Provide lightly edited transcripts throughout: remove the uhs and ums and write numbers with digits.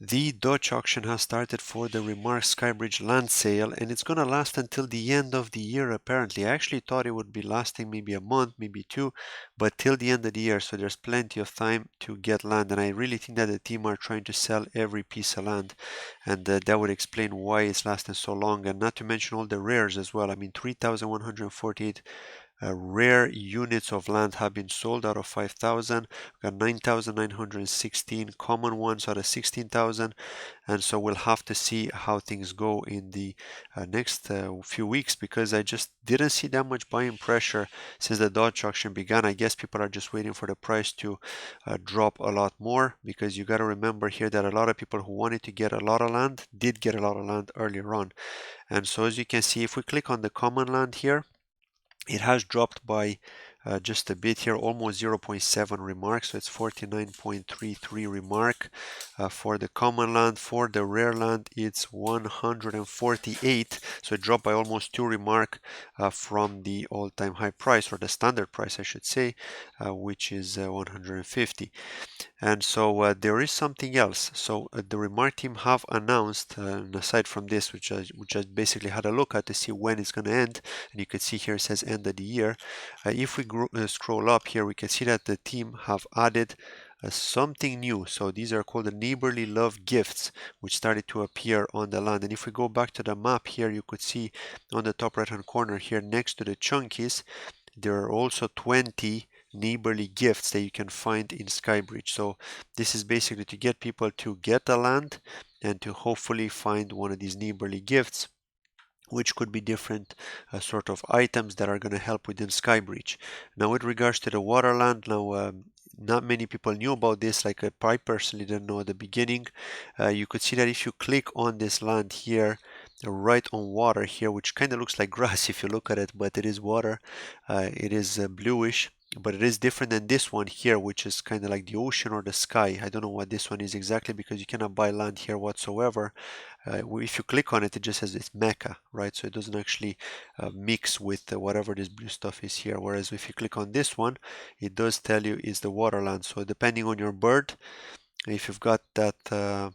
The Dutch auction has started for the RMRK Skybreach land sale, and it's going to last until the end of the year apparently. I actually thought it would be lasting maybe a month, maybe two, but till the end of the year, so there's plenty of time to get land, and I really think that the team are trying to sell every piece of land, and that would explain why it's lasting so long, and not to mention all the rares as well. I mean, 3,148 rare units of land have been sold out of 5,000. We've got 9,916 common ones out of 16,000. And so we'll have to see how things go in the next few weeks, because I just didn't see that much buying pressure since the Dodge auction began. I guess people are just waiting for the price to drop a lot more, because you got to remember here that a lot of people who wanted to get a lot of land did get a lot of land earlier on. And so as you can see, if we click on the common land here, it has dropped by just a bit here, almost 0.7 remark, so it's 49.33 remark for the common land. For the rare land, it's 148, so it dropped by almost 2 remark from the all-time high price, or the standard price I should say, which is 150. And so there is something else. So the Remark team have announced, aside from this, which I basically had a look at to see when it's going to end, and you can see here it says end of the year. If we scroll up here, we can see that the team have added something new. So these are called the neighborly love gifts, which started to appear on the land. And if we go back to the map here, you could see on the top right hand corner here next to the chunkies, there are also 20 neighborly gifts that you can find in Skybreach. So this is basically to get people to get the land and to hopefully find one of these neighborly gifts, which could be different sort of items that are going to help within Skybreach. Now with regards to the waterland, now not many people knew about this, like I personally didn't know at the beginning. You could see that if you click on this land here, right on water here, which kind of looks like grass if you look at it, but it is water. It is bluish, but it is different than this one here, which is kind of like the ocean or the sky. I don't know what this one is exactly, because you cannot buy land here whatsoever. If you click on it, it just says it's Mecca, right? So it doesn't actually mix with whatever this blue stuff is here. Whereas if you click on this one, it does tell you it's the waterland. So depending on your bird, if you've got that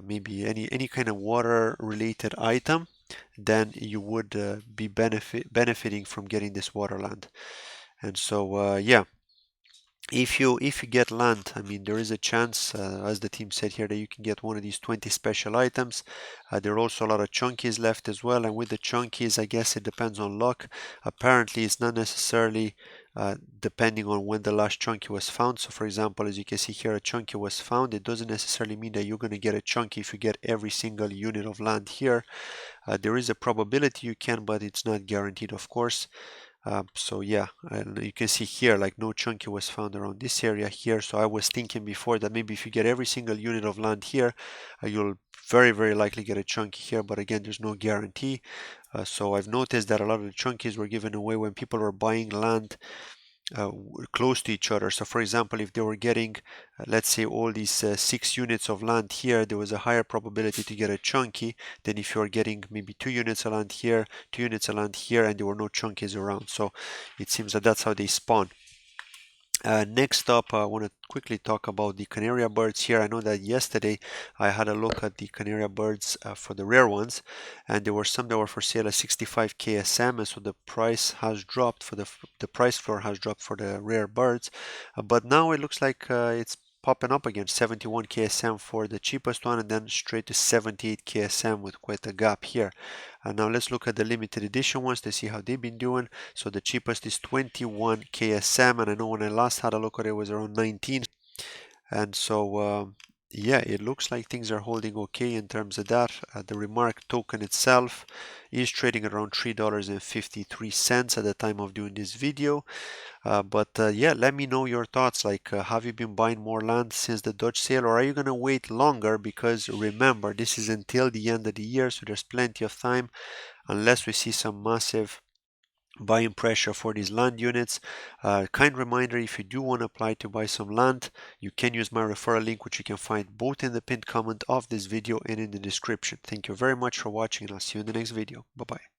maybe any kind of water related item, then you would be benefiting from getting this waterland. And so yeah, if you get land, I mean, there is a chance, as the team said here, that you can get one of these 20 special items. There are also a lot of chunkies left as well, and with the chunkies, I guess it depends on luck. Apparently, it's not necessarily depending on when the last chunky was found. So for example, as you can see here, a chunky was found. It doesn't necessarily mean that you're going to get a chunky if you get every single unit of land here. There is a probability you can, but it's not guaranteed, of course. So yeah, and you can see here, like no chunky was found around this area here. So I was thinking before that maybe if you get every single unit of land here, you'll very likely get a chunky here. But again, there's no guarantee. So I've noticed that a lot of the chunkies were given away when people were buying land close to each other. So for example, if they were getting, let's say, all these 6 units of land here, there was a higher probability to get a chunky than if you are getting maybe 2 units of land here, 2 units of land here, and there were no chunkies around. So it seems that that's how they spawn. Next up, I want to quickly talk about the Canaria birds here. I know that yesterday I had a look at the Canaria birds for the rare ones, and there were some that were for sale at 65 KSM, and so the price has dropped for the price floor has dropped for the rare birds. But now it looks like it's popping up again, 71 KSM for the cheapest one, and then straight to 78 KSM with quite a gap here. Now let's look at the limited edition ones to see how they've been doing. So the cheapest is 21 KSM, and I know when I last had a look at it, it was around 19. And so yeah, it looks like things are holding okay in terms of that. The Remark token itself is trading around $3.53 at the time of doing this video. But yeah, let me know your thoughts. Like, have you been buying more land since the Dutch sale, or are you going to wait longer? Because remember, this is until the end of the year, so there's plenty of time, unless we see some massive buying pressure for these land units. Kind reminder, if you do want to apply to buy some land, you can use my referral link, which you can find both in the pinned comment of this video and in the description. Thank you very much for watching, and I'll see you in the next video. Bye bye.